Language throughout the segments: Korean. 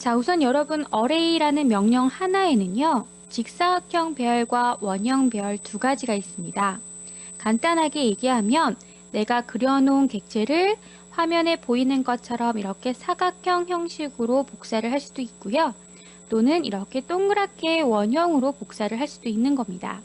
자, 우선 여러분 어레이라는 명령 하나에는요, 직사각형 배열과 원형 배열 두 가지가 있습니다. 간단하게 얘기하면 내가 그려놓은 객체를 화면에 보이는 것처럼 이렇게 사각형 형식으로 복사를 할 수도 있고요. 또는 이렇게 동그랗게 원형으로 복사를 할 수도 있는 겁니다.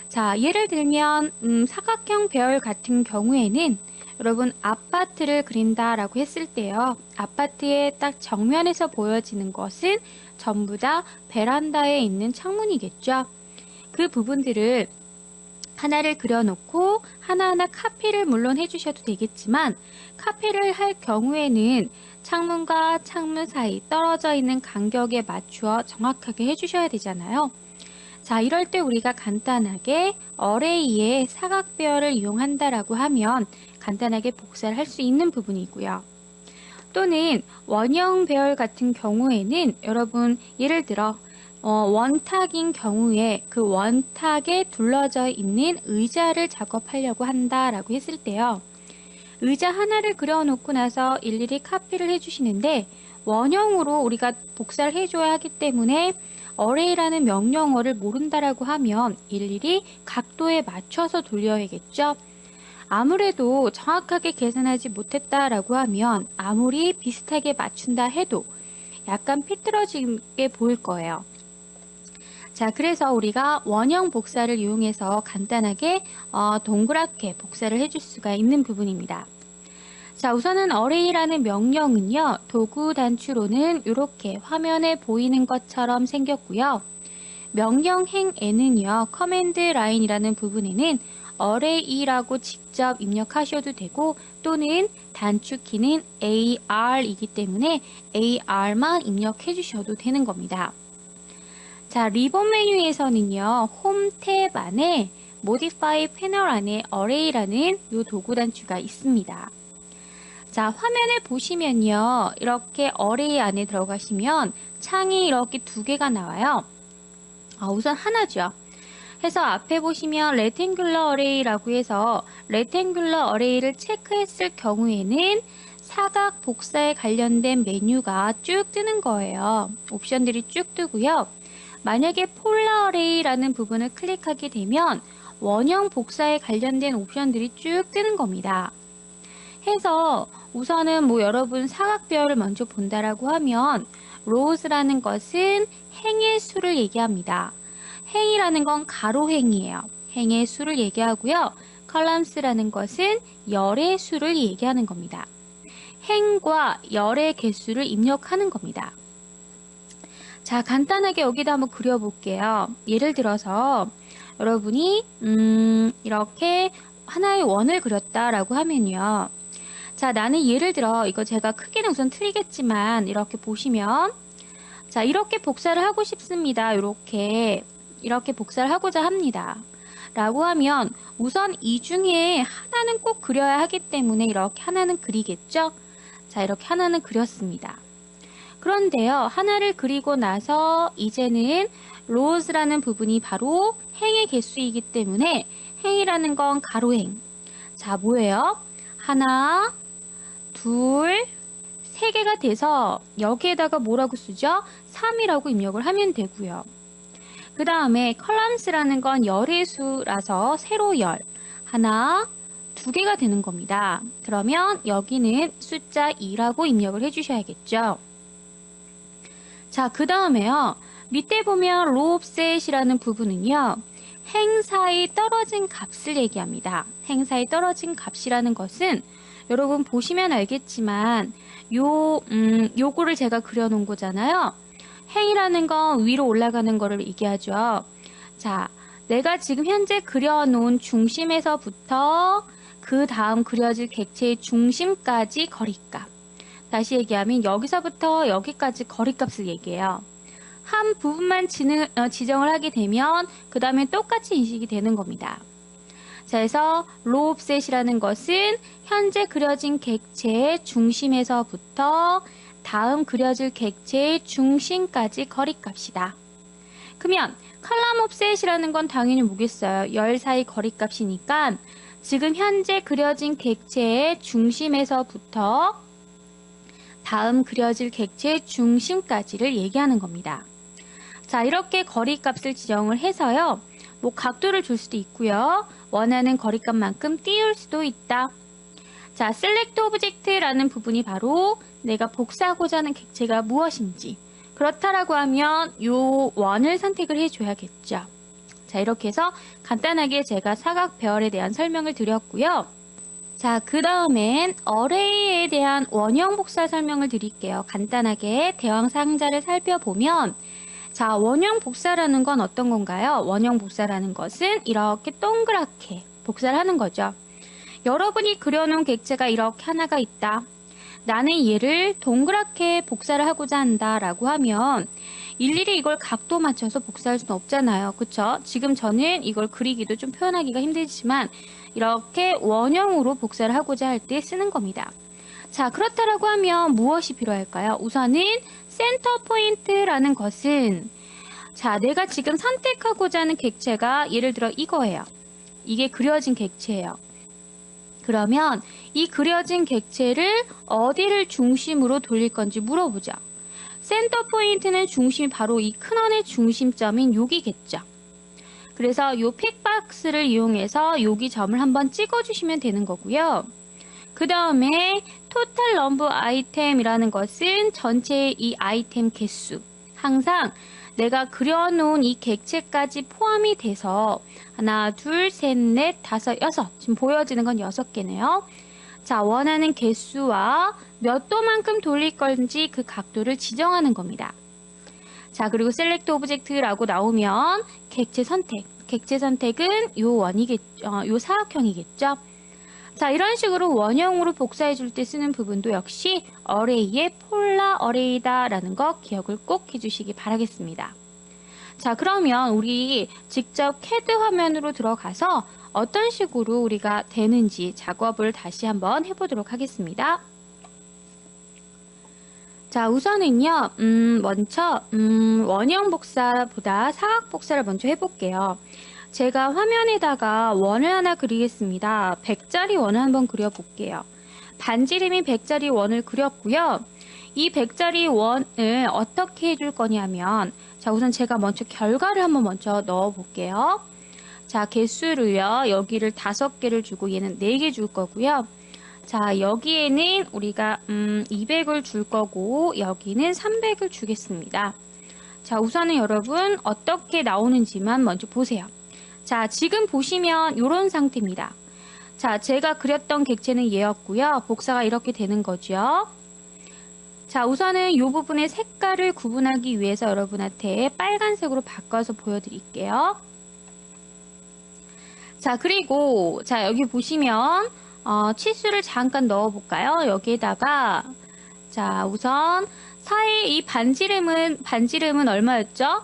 자, 예를 들면 사각형 배열 같은 경우에는 여러분 아파트를 그린다라고 했을 때요. 아파트의 딱 정면에서 보여지는 것은 전부 다 베란다에 있는 창문이겠죠. 그 부분들을 하나를 그려놓고 하나하나 카피를 물론 해주셔도 되겠지만 카피를 할 경우에는 창문과 창문 사이 떨어져 있는 간격에 맞추어 정확하게 해주셔야 되잖아요. 자, 이럴 때 우리가 간단하게 어레이의 사각 배열을 이용한다라고 하면 간단하게 복사를 할 수 있는 부분이고요. 또는 원형 배열 같은 경우에는 여러분 예를 들어 원탁인 경우에 그 원탁에 둘러져 있는 의자를 작업하려고 한다라고 했을 때요. 의자 하나를 그려놓고 나서 일일이 카피를 해주시는데 원형으로 우리가 복사를 해줘야 하기 때문에 어레이라는 명령어를 모른다라고 하면 일일이 각도에 맞춰서 돌려야겠죠. 아무래도 정확하게 계산하지 못했다라고 하면 아무리 비슷하게 맞춘다 해도 약간 삐뚤어지게 보일 거예요. 자, 그래서 우리가 원형 복사를 이용해서 간단하게 동그랗게 복사를 해줄 수가 있는 부분입니다. 자, 우선은 어레이라는 명령은요, 도구 단추로는 이렇게 화면에 보이는 것처럼 생겼고요. 명령 행에는요, 커맨드 라인이라는 부분에는 어레이라고 직접 입력하셔도 되고 또는 단축키는 AR이기 때문에 AR만 입력해 주셔도 되는 겁니다. 자, 리본 메뉴에서는요, 홈 탭 안에 Modify 패널 안에 Array라는 이 도구 단추가 있습니다. 자, 화면에 보시면요, 이렇게 Array 안에 들어가시면 창이 이렇게 두 개가 나와요. 우선 하나죠. 해서 앞에 보시면 Rectangular Array라고 해서 Rectangular Array를 체크했을 경우에는 사각 복사에 관련된 메뉴가 쭉 뜨는 거예요. 옵션들이 쭉 뜨고요. 만약에 Polar Array라는 부분을 클릭하게 되면 원형 복사에 관련된 옵션들이 쭉 뜨는 겁니다. 해서 우선은 여러분 사각 배열을 먼저 본다라고 하면 rows라는 것은 행의 수를 얘기합니다. 행이라는 건 가로행이에요. 행의 수를 얘기하고요. columns라는 것은 열의 수를 얘기하는 겁니다. 행과 열의 개수를 입력하는 겁니다. 자, 간단하게 여기다 한번 그려볼게요. 예를 들어서 여러분이 이렇게 하나의 원을 그렸다라고 하면요. 자, 나는 예를 들어 이거 제가 크기는 우선 틀리겠지만 이렇게 보시면 자, 이렇게 복사를 하고 싶습니다. 이렇게 복사를 하고자 합니다. 라고 하면 우선 이 중에 하나는 꼭 그려야 하기 때문에 이렇게 하나는 그리겠죠? 자, 이렇게 하나는 그렸습니다. 그런데요, 하나를 그리고 나서 이제는 rows라는 부분이 바로 행의 개수이기 때문에 행이라는 건 가로행. 자, 뭐예요? 하나, 둘, 세 개가 돼서 여기에다가 뭐라고 쓰죠? 3이라고 입력을 하면 되고요. 그 다음에 columns라는 건 열의 수라서 세로 열. 하나, 두 개가 되는 겁니다. 그러면 여기는 숫자 2라고 입력을 해주셔야겠죠. 자, 그 다음에요. 밑에 보면 row offset이라는 부분은요. 행 사이 떨어진 값을 얘기합니다. 행 사이 떨어진 값이라는 것은 여러분 보시면 알겠지만 요거를 제가 그려놓은 거잖아요. 행이라는 건 위로 올라가는 거를 얘기하죠. 자, 내가 지금 현재 그려놓은 중심에서부터 그 다음 그려질 객체의 중심까지 거리값. 다시 얘기하면 여기서부터 여기까지 거리값을 얘기해요. 한 부분만 지정을 하게 되면 그 다음에 똑같이 인식이 되는 겁니다. 자, 그래서 row offset이라는 것은 현재 그려진 객체의 중심에서부터 다음 그려질 객체의 중심까지 거리값이다. 그러면 column offset이라는 건 당연히 뭐겠어요? 열 사이 거리값이니까 지금 현재 그려진 객체의 중심에서부터 다음 그려질 객체의 중심까지를 얘기하는 겁니다. 자, 이렇게 거리값을 지정을 해서요. 뭐 각도를 줄 수도 있고요. 원하는 거리값만큼 띄울 수도 있다. 자, select object라는 부분이 바로 내가 복사하고자 하는 객체가 무엇인지, 그렇다라고 하면 요 원을 선택을 해줘야겠죠. 자, 이렇게 해서 간단하게 제가 사각 배열에 대한 설명을 드렸고요. 자, 그 다음엔 어레이에 대한 원형 복사 설명을 드릴게요. 간단하게 대왕 상자를 살펴보면, 자, 원형 복사라는 건 어떤 건가요? 원형 복사라는 것은 이렇게 동그랗게 복사를 하는 거죠. 여러분이 그려놓은 객체가 이렇게 하나가 있다. 나는 얘를 동그랗게 복사를 하고자 한다라고 하면 일일이 이걸 각도 맞춰서 복사할 수는 없잖아요. 그쵸? 지금 저는 이걸 그리기도 좀 표현하기가 힘들지만 이렇게 원형으로 복사를 하고자 할 때 쓰는 겁니다. 자, 그렇다라고 하면 무엇이 필요할까요? 우선은 센터 포인트라는 것은, 자, 내가 지금 선택하고자 하는 객체가 예를 들어 이거예요. 이게 그려진 객체예요. 그러면 이 그려진 객체를 어디를 중심으로 돌릴 건지 물어보죠. 센터 포인트는 중심이 바로 이 큰 원의 중심점인 여기겠죠. 그래서 이 픽박스를 이용해서 여기 점을 한번 찍어주시면 되는 거고요. 그 다음에 토탈 넘버 아이템이라는 것은 전체의 이 아이템 개수, 항상 내가 그려놓은 이 객체까지 포함이 돼서 하나, 둘, 셋, 넷, 다섯, 여섯, 지금 보여지는 건 6개네요. 자, 원하는 개수와 몇 도만큼 돌릴 건지 그 각도를 지정하는 겁니다. 자, 그리고 셀렉트 오브젝트라고 나오면 객체 선택. 객체 선택은 요 원이겠죠. 요 사각형이겠죠. 자, 이런 식으로 원형으로 복사해 줄 때 쓰는 부분도 역시 어레이의 폴라 어레이다라는 거 기억을 꼭 해주시기 바라겠습니다. 자, 그러면 우리 직접 CAD 화면으로 들어가서 어떤 식으로 우리가 되는지 작업을 다시 한번 해보도록 하겠습니다. 자, 우선은요, 먼저 원형 복사보다 사각 복사를 먼저 해볼게요. 제가 화면에다가 원을 하나 그리겠습니다. 100짜리 원을 한번 그려볼게요. 반지름이 100짜리 원을 그렸고요. 이 100짜리 원을 어떻게 해줄 거냐면, 자, 우선 제가 먼저 결과를 한번 먼저 넣어볼게요. 자, 개수를요, 여기를 5개를 주고 얘는 4개 줄 거고요. 자, 여기에는 우리가 200을 줄 거고 여기는 300을 주겠습니다. 자, 우선은 여러분 어떻게 나오는지만 먼저 보세요. 자, 지금 보시면 이런 상태입니다. 자, 제가 그렸던 객체는 얘였고요. 복사가 이렇게 되는 거죠. 자, 우선은 이 부분의 색깔을 구분하기 위해서 여러분한테 빨간색으로 바꿔서 보여드릴게요. 자, 그리고 자, 여기 보시면 치수를 잠깐 넣어볼까요? 여기에다가 자, 우선 사이 이 반지름은 얼마였죠?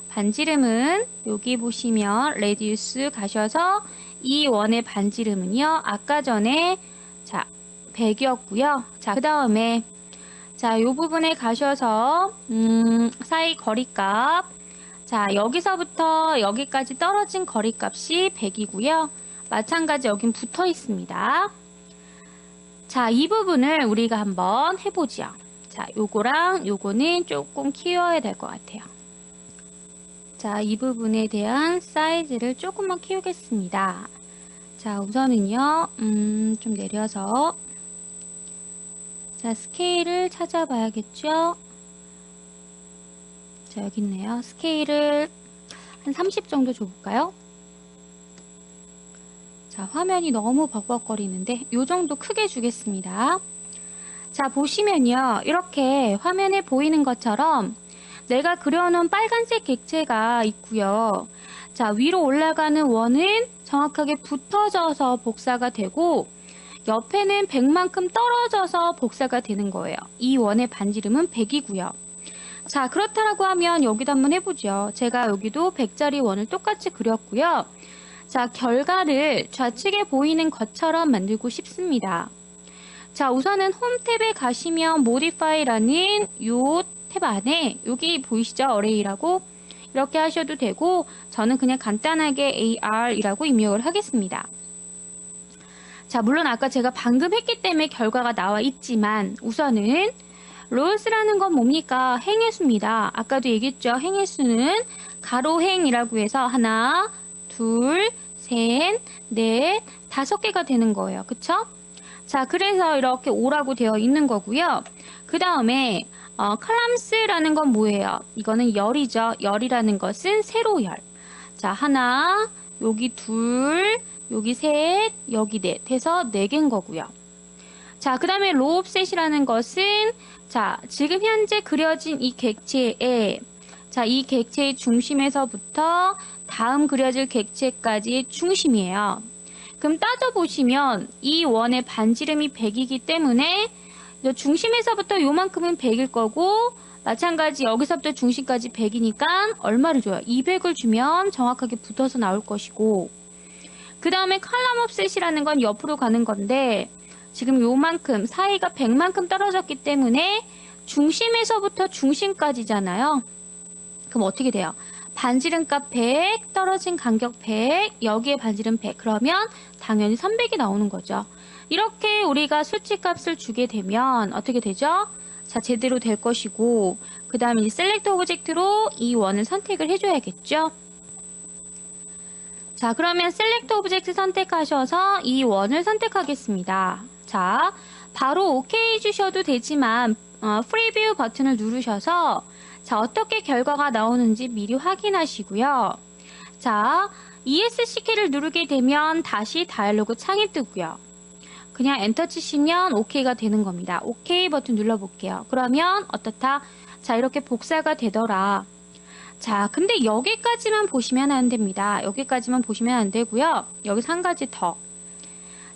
반지름은 여기 보시면 레디우스 가셔서 이 원의 반지름은요, 아까 전에 자 100이었고요. 자, 그 다음에 자, 이 부분에 가셔서 사이 거리값, 자, 여기서부터 여기까지 떨어진 거리값이 100이고요. 마찬가지 여긴 붙어 있습니다. 자, 이 부분을 우리가 한번 해보죠. 자, 요거랑 요거는 조금 키워야 될 것 같아요. 자, 이 부분에 대한 사이즈를 조금만 키우겠습니다. 자, 우선은요, 좀 내려서 자, 스케일을 찾아봐야겠죠. 자, 여기 있네요. 스케일을 한 30 정도 줘볼까요? 자, 화면이 너무 벅벅거리는데 요 정도 크게 주겠습니다. 자, 보시면요, 이렇게 화면에 보이는 것처럼 내가 그려놓은 빨간색 객체가 있고요. 자, 위로 올라가는 원은 정확하게 붙어져서 복사가 되고 옆에는 100만큼 떨어져서 복사가 되는 거예요. 이 원의 반지름은 100이고요. 자, 그렇다라고 하면 여기도 한번 해보죠. 제가 여기도 100짜리 원을 똑같이 그렸고요. 자, 결과를 좌측에 보이는 것처럼 만들고 싶습니다. 자, 우선은 홈 탭에 가시면 modify라는 요 탭 안에 여기 보이시죠? array라고 이렇게 하셔도 되고 저는 그냥 간단하게 AR이라고 입력을 하겠습니다. 자, 물론 아까 제가 방금 했기 때문에 결과가 나와 있지만 우선은 로스라는 건 뭡니까? 행의 수입니다. 아까도 얘기했죠. 행의 수는 가로행이라고 해서 하나, 둘, 셋, 넷, 5개가 되는 거예요. 그쵸? 자, 그래서 이렇게 5라고 되어 있는 거고요. 그 다음에 칼람스라는 건 뭐예요? 이거는 열이죠. 열이라는 것은 세로열. 자, 하나, 여기 둘, 여기 셋, 여기 넷 해서 4개인 거고요. 자, 그 다음에 로옵셋이라는 것은 자, 지금 현재 그려진 이 객체에 자, 이 객체의 중심에서부터 다음 그려질 객체까지의 중심이에요. 그럼 따져보시면 이 원의 반지름이 100이기 때문에 중심에서부터 요만큼은 100일 거고 마찬가지 여기서부터 중심까지 100이니까 얼마를 줘요? 200을 주면 정확하게 붙어서 나올 것이고 그 다음에 칼럼 옵셋이라는 건 옆으로 가는 건데 지금 요만큼 사이가 100만큼 떨어졌기 때문에 중심에서부터 중심까지잖아요. 그럼 어떻게 돼요? 반지름값 100, 떨어진 간격 100, 여기에 반지름 100. 그러면 당연히 300이 나오는 거죠. 이렇게 우리가 수치값을 주게 되면 어떻게 되죠? 자, 제대로 될 것이고 그 다음에 이 셀렉트 오브젝트로 이 원을 선택을 해줘야겠죠. 자, 그러면 셀렉트 오브젝트 선택하셔서 이 원을 선택하겠습니다. 자, 바로 OK 주셔도 되지만 프리뷰 버튼을 누르셔서 자, 어떻게 결과가 나오는지 미리 확인하시고요. 자, ESC 키를 누르게 되면 다시 다이얼로그 창이 뜨고요. 그냥 엔터 치시면 OK가 되는 겁니다. OK 버튼 눌러볼게요. 그러면 어떻다? 자, 이렇게 복사가 되더라. 자, 근데 여기까지만 보시면 안 됩니다. 여기까지만 보시면 안 되고요. 여기서 한 가지 더.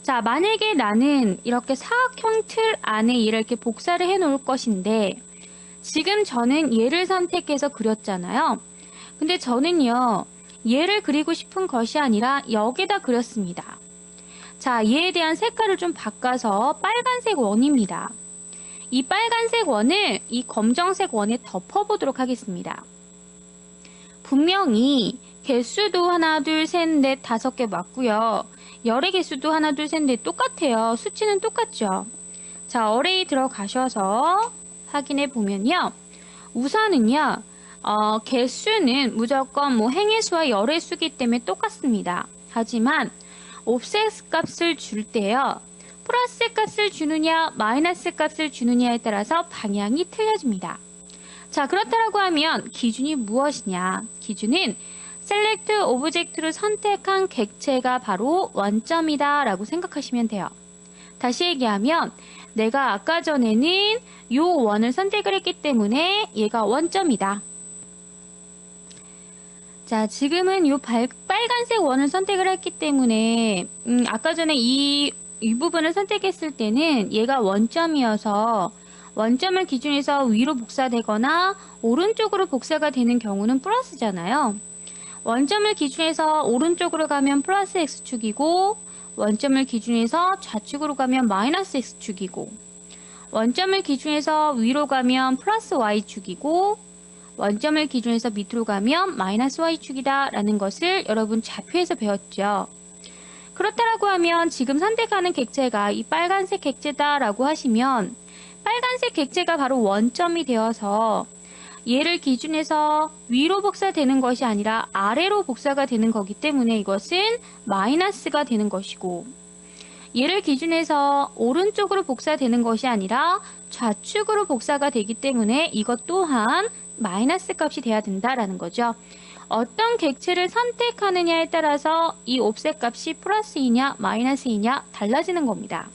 자, 만약에 나는 이렇게 사각형 틀 안에 얘를 이렇게 복사를 해 놓을 것인데 지금 저는 얘를 선택해서 그렸잖아요. 근데 저는요, 얘를 그리고 싶은 것이 아니라 여기다 그렸습니다. 자, 얘에 대한 색깔을 좀 바꿔서 빨간색 원입니다. 이 빨간색 원을 이 검정색 원에 덮어보도록 하겠습니다. 분명히 개수도 하나, 둘, 셋, 넷, 5개 맞고요. 열의 개수도 하나, 둘, 셋, 넷 똑같아요. 수치는 똑같죠. 자, 어레이 들어가셔서 확인해 보면요. 우선은요, 개수는 무조건 뭐 행의 수와 열의 수기 때문에 똑같습니다. 하지만 옵셋 값을 줄 때요. 플러스 값을 주느냐 마이너스 값을 주느냐에 따라서 방향이 틀려집니다. 자, 그렇다고 하면 기준이 무엇이냐? 기준은 셀렉트 오브젝트를 선택한 객체가 바로 원점이다 라고 생각하시면 돼요. 다시 얘기하면 내가 아까 전에는 요 원을 선택을 했기 때문에 얘가 원점이다. 자, 지금은 요 빨간색 원을 선택을 했기 때문에 아까 전에 이 부분을 선택했을 때는 얘가 원점이어서 원점을 기준해서 위로 복사되거나 오른쪽으로 복사가 되는 경우는 플러스잖아요. 원점을 기준해서 오른쪽으로 가면 플러스 x축이고 원점을 기준해서 좌측으로 가면 마이너스 x축이고 원점을 기준해서 위로 가면 플러스 y축이고 원점을 기준해서 밑으로 가면 마이너스 y축이다 라는 것을 여러분 좌표에서 배웠죠. 그렇다고 하면 지금 선택하는 객체가 이 빨간색 객체다 라고 하시면 빨간색 객체가 바로 원점이 되어서 얘를 기준해서 위로 복사되는 것이 아니라 아래로 복사가 되는 거기 때문에 이것은 마이너스가 되는 것이고 얘를 기준해서 오른쪽으로 복사되는 것이 아니라 좌측으로 복사가 되기 때문에 이것 또한 마이너스 값이 돼야 된다라는 거죠. 어떤 객체를 선택하느냐에 따라서 이 옵셋 값이 플러스이냐 마이너스이냐 달라지는 겁니다.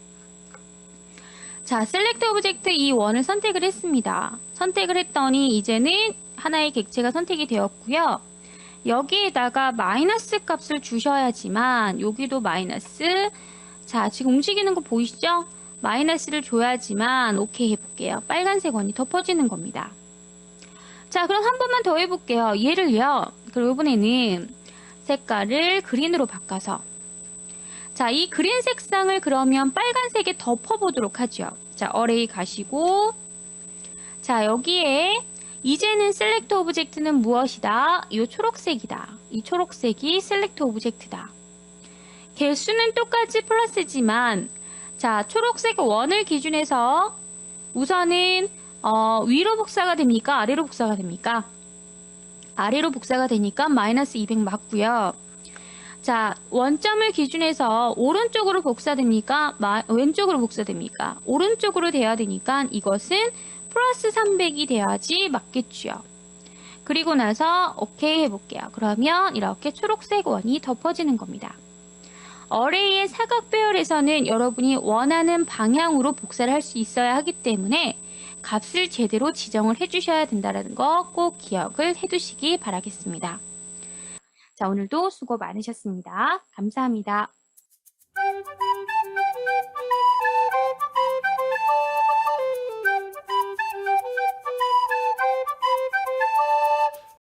자, 셀렉트 오브젝트 이 원을 선택을 했습니다. 선택을 했더니 이제는 하나의 객체가 선택이 되었고요. 여기에다가 마이너스 값을 주셔야지만 여기도 마이너스. 자, 지금 움직이는 거 보이시죠? 마이너스를 줘야지만 오케이 해볼게요. 빨간색 원이 덮어지는 겁니다. 자, 그럼 한 번만 더 해볼게요. 얘를요. 그리고 이번에는 색깔을 그린으로 바꿔서 자, 이 그린 색상을 그러면 빨간색에 덮어보도록 하죠. 자, 어레이 가시고 자, 여기에 이제는 셀렉트 오브젝트는 무엇이다? 이 초록색이다. 이 초록색이 셀렉트 오브젝트다. 개수는 똑같이 플러스지만 자, 초록색 원을 기준해서 우선은 위로 복사가 됩니까? 아래로 복사가 됩니까? 아래로 복사가 되니까 마이너스 200 맞고요. 자, 원점을 기준해서 오른쪽으로 복사됩니까? 왼쪽으로 복사됩니까? 오른쪽으로 돼야 되니까 이것은 플러스 300이 돼야지 맞겠죠. 그리고 나서 오케이 해볼게요. 그러면 이렇게 초록색 원이 덮어지는 겁니다. 어레이의 사각 배열에서는 여러분이 원하는 방향으로 복사를 할 수 있어야 하기 때문에 값을 제대로 지정을 해주셔야 된다는 거 꼭 기억을 해두시기 바라겠습니다. 자, 오늘도 수고 많으셨습니다. 감사합니다.